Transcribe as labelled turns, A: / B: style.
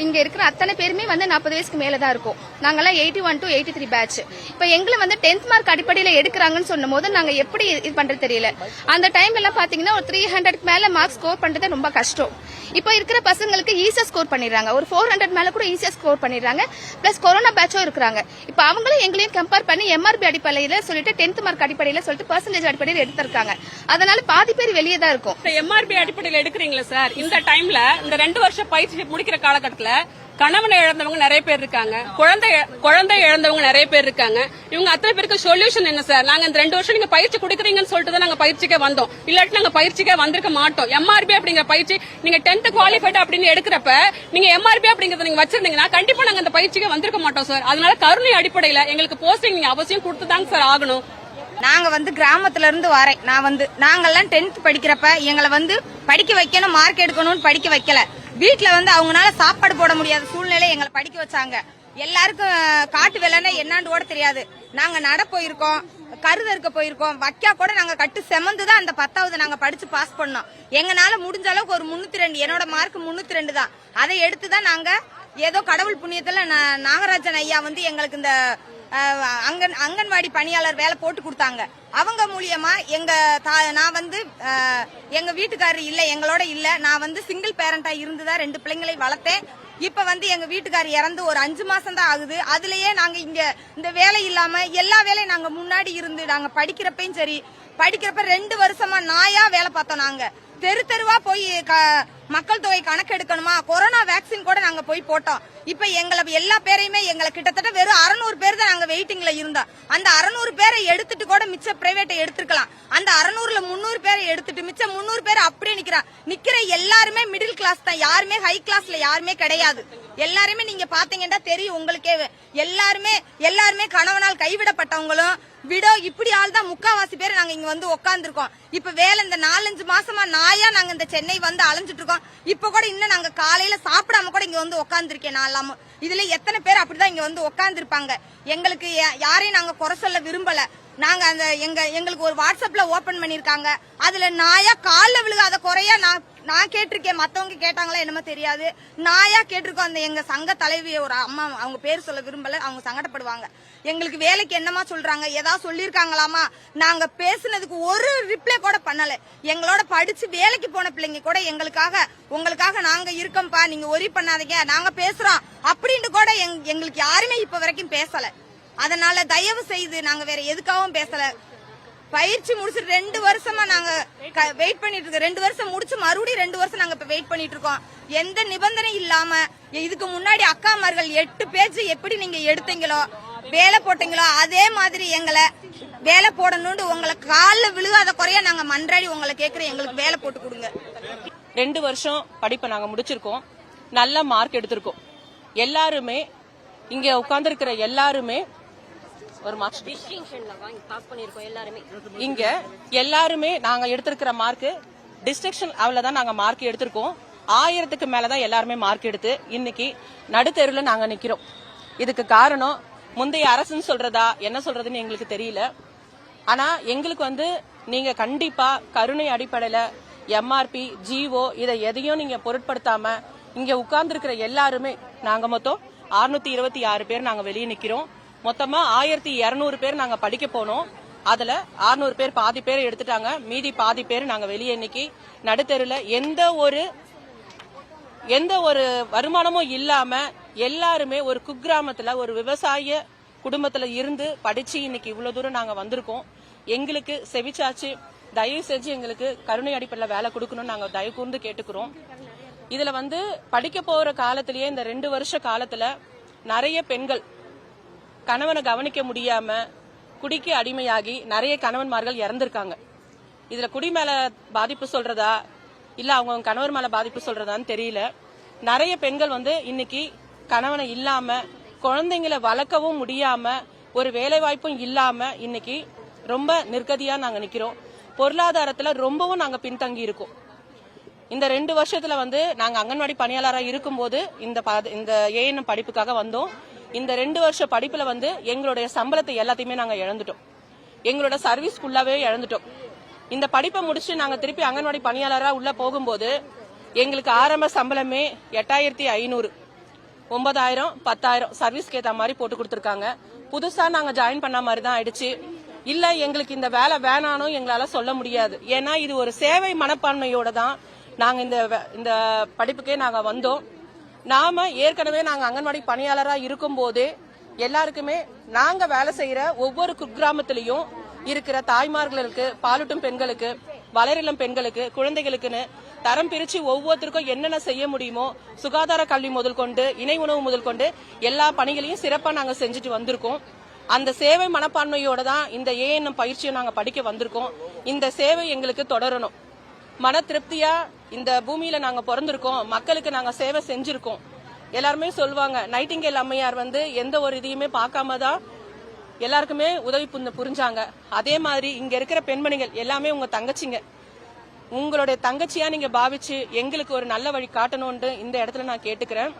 A: இங்க இருக்கிற அத்தனை பேருமே வந்து 40 வயசுக்கு மேலதான் இருக்கும். நாங்கெல்லாம் 81 to 83 பேட்ச். இப்ப எங்களை வந்து 10th மார்க் அடிப்படையில எடுக்கிறாங்கன்னு சொன்னும் போது நாங்க எப்படி இது பண்றது தெரியல. அந்த டைம்ல எல்லாம் பாத்தீங்கன்னா ஒரு 300க்கு மேல மார்க் ஸ்கோர் பண்றது ரொம்ப கஷ்டம். இப்ப இருக்கிற பசங்களுக்கு ஈஸியா ஸ்கோர் பண்ணிடுறாங்க. ஒரு 400 மேல கூட ஈஸியா ஸ்கோர் பண்ணிடுறாங்க. பிளஸ் கொரோனா பேட்சும் இருக்கிறாங்க. இப்ப அவங்களும் எங்களையும் கம்பேர் பண்ணி MRP அடிப்படையில சொல்லிட்டு 10th மார்க் அடிப்படையில சொல்லிட்டு பெர்சன்டேஜ் அடிப்படையில எடுத்திருக்காங்க. அதனால பாதி பேர் வெளியே தான் இருக்கும்.
B: MRP அடிப்படையில எடுக்கிறீங்களா சார்? இந்த டைம்ல இந்த 2 வருஷம் பயிற்சி முடிக்கிற காலகட்டத்துல கணவனை இழந்தவங்க நிறைய பேர் இருக்காங்க, குழந்தை இழந்தவங்க நிறைய பேர் இருக்காங்க. இவங்க அத்தனை பேருக்கு சொல்யூஷன் என்ன சார்? நாங்க இந்த 2 வருஷம் நீங்க பயிற்சி கொடுக்குறீங்கன்னு சொல்லிட்டு தான் நாங்க பயிற்சிக்கே வந்தோம். இல்லாட்டி நாங்க பயிற்சிக்கே வந்திருக்க மாட்டோம். MRP அப்படிங்கிற பயிற்சி நீங்க 10th குவாலிஃபைட் அப்படின்னு எடுக்கிறப்ப நீங்க MRP அப்படிங்கறத நீங்க வச்சிருந்தீங்கன்னா கண்டிப்பா நாங்க அந்த பயிற்சிக்கே வந்திருக்க மாட்டோம் சார். அதனால கருணை அடிப்படையில எங்களுக்கு போஸ்டிங் நீங்க அவசியம் கொடுத்துதாங்க சார் ஆகணும்.
C: நாங்க வந்து கிராமத்துல இருந்து வரேன். நாங்கெல்லாம் 10th படிக்கிறப்ப எங்களை வந்து படிக்க வைக்கணும், மார்க் எடுக்கணும்னு படிக்க வைக்கல. வீட்டுல வந்து அவங்களால சாப்பாடு போட முடியாத சூழ்நிலை எங்களை படிக்க வச்சாங்க. எல்லாருக்கும் காட்டு வேலைன்னா என்னான்னு கூட தெரியாது. நாங்க நட போயிருக்கோம், கருத இருக்க போயிருக்கோம், வைக்கா கூட நாங்க கட்டு செமந்துதான் அந்த 10வது நாங்க படிச்சு பாஸ் பண்ணோம். எங்கனால முடிஞ்ச அளவுக்கு ஒரு 302, என்னோட மார்க் 302 தான். அதை எடுத்துதான் நாங்க ஏதோ கடவுள் புண்ணியத்துல நாகராஜன் ஐயா வந்து எங்களுக்கு இந்த அங்கன்வாடி பணியாளர் வேலை போட்டு கொடுத்தாங்க. அவங்க மூலியமா நான் வந்து எங்க வீட்டுக்காரர் இல்ல, எங்களோட இல்ல. நான் வந்து சிங்கிள் பேரண்டா இருந்துதான் 2 பிள்ளைங்களை வளர்த்தேன். இப்ப வந்து எங்க வீட்டுக்காரர் இறந்து ஒரு 5 மாசம் தான் ஆகுது. அதுலயே நாங்க இங்க இந்த வேலை இல்லாம எல்லா வேலையும் நாங்க முன்னாடி இருந்து நாங்க படிக்கிறப்பையும் சரி, படிக்கிறப்ப 2 வருஷமா நாயா வேலை பார்த்தோம். நாங்க தெருவா போய் மக்கள் தொகை கணக்கு எடுக்கணுமா, கொரோனா வேக்சின் கூட நாங்க போய் போட்டோம். இப்ப எங்களை எல்லா பேரையுமே எங்களை கிட்டத்தட்ட வெறும் 600 பேர் தான் நாங்க வெயிட்டிங்ல இருந்தோம். அந்த 600 பேரை எடுத்துட்டு கூட மிச்ச பிரைவேட்டை எடுத்துக்கலாம். அந்த 600ல 300 பேரை எடுத்துட்டு மிச்ச 300 பேர் அப்படியே நிக்கிற எல்லாருமே மிடில் கிளாஸ் தான். யாருமே ஹை கிளாஸ்ல யாருமே கிடையாது. எல்லாருமே நீங்க பாத்தீங்கன்னா தெரியும் உங்களுக்கே. எல்லாருமே கணவனால் கைவிடப்பட்டவங்களும் விடோ இப்படி ஆள் தான் முக்காவாசி பேர் நாங்க இங்க வந்து உட்காந்துருக்கோம். இப்ப வேலை இந்த 4-5 மாசமா நாயா நாங்க இந்த சென்னை வந்து அலைஞ்சிட்டு இருக்கோம். இப்ப கூட இன்னும் நாங்க காலையில சாப்பிடாம கூட இங்க வந்து உட்காந்துருக்கேன். நான் இல்லாம இதுல எத்தனை பேர் அப்படிதான் இங்க வந்து உட்கார்ந்து இருப்பாங்க. எங்களுக்கு யாரையும் நாங்க குறை சொல்ல விரும்பல. நாங்க அந்த எங்களுக்கு ஒரு வாட்ஸ்அப்ல ஓபன் பண்ணிருக்காங்க. அதுல நாயா கால்ல விழுகாத குறையா நான் கேட்டிருக்கேன். மத்தவங்க கேட்டாங்களா என்னமோ தெரியாது. நாயா கேட்டிருக்கோம். அந்த எங்க சங்க தலைவி ஒரு அம்மா, அவங்க பேர் சொல்ல விரும்பல, அவங்க சங்கடப்படுவாங்க. எங்களுக்கு வேலைக்கு என்னமா சொல்றாங்க, ஏதாவது சொல்லிருக்காங்களாமா? நாங்க பேசுனதுக்கு ஒரு ரிப்ளை கூட பண்ணல. எங்களோட படிச்சு வேலைக்கு போன பிள்ளைங்க கூட உங்களுக்காக நாங்க இருக்கோம்ப்பா, நீங்க ஒரி பண்ணாதீங்க, நாங்க பேசுறோம் அப்படின்ட்டு கூட எங்களுக்கு யாருமே இப்ப வரைக்கும் பேசல. அதனால தயவு செய்து நாங்க வேற எதுக்காகவும் பேசல. பயிற்சி முடிச்சு 2 வருஷமா நாங்க வெயிட் பண்ணிட்டு இருக்கோம். 2 வருஷம் முடிச்சு மறுபடியும் 2 வருஷம் நாங்க இப்ப வெயிட் பண்ணிட்டு இருக்கோம். எந்த நிபந்தனை இல்லாம இதுக்கு முன்னாடி அக்காமார்கள் 8 பேஜ் எப்படி நீங்க எடுத்தீங்களோ, வேலை போட்டீங்களோ, அதே மாதிரி எங்களை வேலை போடணும்னு உங்களை காலில் விழுகாத குறைய நாங்க மன்றாடி உங்களை கேட்கிறோம். எங்களுக்கு வேலை போட்டு கொடுங்க.
D: 2 வருஷம் படிப்பை நாங்க முடிச்சிருக்கோம். நல்ல மார்க் எடுத்திருக்கோம். எல்லாருமே இங்க உட்கார்ந்துருக்கிற எல்லாருமே ஒரு மார்க் டிஸ்டிங்ஷன்ல வாங்கி பாஸ் பண்ணிருக்கோம். இங்க எல்லாருமே நாங்க எடுத்திருக்கிற மார்க் டிஸ்டிங்ஷன் அவ்வளவுதான் நாங்க மார்க் எடுத்திருக்கோம். 1000க்கு மேலதான் எல்லாருமே மார்க் எடுத்து இன்னைக்கு நடுத்தெருவுல நாங்க நிக்கிறோம். இதுக்கு காரணம் முந்தைய அரசுன்னு சொல்றதா என்ன சொல்றதுன்னு எங்களுக்கு தெரியல. ஆனா எங்களுக்கு வந்து நீங்க கண்டிப்பா கருணை அடிப்படையில MRP, GO இதை எதையும் நீங்க பொருட்படுத்தாம இங்க உட்கார்ந்து இருக்கிற எல்லாருமே நாங்க மொத்தம் 626 பேர் நாங்க வெளியே நிக்கிறோம். மொத்தமா 1200 பேர் நாங்க படிக்க போனோம். அதுல 600 பேர் பாதி பேர் எடுத்துட்டாங்க. மீதி பாதி பேர் நாங்க வெளியே இன்னைக்கு நடுத்தெருல எந்த ஒரு வருமானமும் இல்லாம எல்லாருமே ஒரு குக்கிராமத்துல ஒரு விவசாய குடும்பத்துல இருந்து படிச்சு இன்னைக்கு இவ்வளவு தூரம் நாங்க வந்திருக்கோம். எங்களுக்கு செவிச்சாச்சு, தயவு செஞ்சு எங்களுக்கு கருணை அடிப்படையில வேலை கொடுக்கணும்னு நாங்க தயவு கூர்ந்து கேட்டுக்கிறோம். இதுல வந்து படிக்க போற காலத்திலேயே இந்த 2 வருஷ காலத்துல நிறைய பெண்கள் கணவனை கவனிக்க முடியாம குடிக்கு அடிமையாகி நிறைய கணவன்மார்கள் இறந்திருக்காங்க. இதுல குடி மேல பாதிப்பு சொல்றதா இல்ல அவங்க கணவர் மேல பாதிப்பு சொல்றதான்னு தெரியல. நிறைய பெண்கள் வந்து இன்னைக்கு கணவனை இல்லாம குழந்தைங்களை வளர்க்கவும் முடியாம ஒரு வேலை வாய்ப்பும் இல்லாம இன்னைக்கு ரொம்ப நிர்கதியா நாங்க நிக்கிறோம். பொருளாதாரத்துல ரொம்பவும் நாங்க பின்தங்கி இருக்கோம். இந்த 2 வருஷத்துல வந்து நாங்க அங்கன்வாடி பணியாளராக இருக்கும்போது இந்த ANM படிப்புக்காக வந்தோம். இந்த 2 வருஷ படிப்புல வந்து எங்களுடைய சம்பளத்தை எல்லாத்தையுமே நாங்க இழந்துட்டோம். எங்களோட சர்வீஸ் ஃபுல்லாவே இழந்துட்டோம். இந்த படிப்பை முடிச்சு நாங்க திருப்பி அங்கன்வாடி பணியாளராக உள்ள போகும்போது எங்களுக்கு ஆரம்ப சம்பளமே 8500. 9,000 10,000 சர்வீஸ்க்கு ஏத்த மாதிரி போட்டு கொடுத்திருக்காங்க. புதுசா நாங்க ஜாயின் பண்ண மாதிரி தான் ஆயிடுச்சு. இல்ல எங்களுக்கு இந்த வேலை வேணானும் எங்களால சொல்ல முடியாது. ஏன்னா இது ஒரு சேவை மனப்பான்மையோட தான் நாங்க இந்த படிப்புக்கே நாங்க வந்தோம். நாம ஏற்கனவே நாங்க அங்கன்வாடி பணியாளரா இருக்கும் போதே எல்லாருக்குமே நாங்க வேலை செய்யற ஒவ்வொரு குக்கிராமத்திலையும் இருக்கிற தாய்மார்களுக்கு, பாலூட்டும் பெண்களுக்கு, வளரிளம் பெண்களுக்கு, குழந்தைகளுக்குன்னு தரம் பிரிச்சு ஒவ்வொருத்தருக்கும் என்னென்ன செய்ய முடியுமோ சுகாதார கல்வி முதல் கொண்டு இணை உணவு முதல் கொண்டு எல்லா பணிகளையும் சிறப்பா நாங்க செஞ்சுட்டு வந்திருக்கோம். அந்த சேவை மனப்பான்மையோட தான் இந்த ஏஎன்எம் பயிற்சியை நாங்க படிக்க வந்திருக்கோம். இந்த சேவை எங்களுக்கு தொடரணும். மன திருப்தியா இந்த பூமியில நாங்க பிறந்திருக்கோம், மக்களுக்கு நாங்க சேவை செஞ்சிருக்கோம். எல்லாருமே சொல்லுவாங்க, நைட்டிங்கேல் அம்மையார் எந்த ஒரு இதையுமே பார்க்காம தான் எல்லாருக்குமே உதவி புரிஞ்சாங்க. அதே மாதிரி இங்க இருக்கிற பெண்மணிகள் எல்லாமே உங்க தங்கச்சிங்க. உங்களுடைய தங்கச்சியா நீங்க பாவிச்சு எங்களுக்கு ஒரு நல்ல வழி காட்டணும்னு இந்த இடத்துல நான் கேட்டுக்கிறேன்.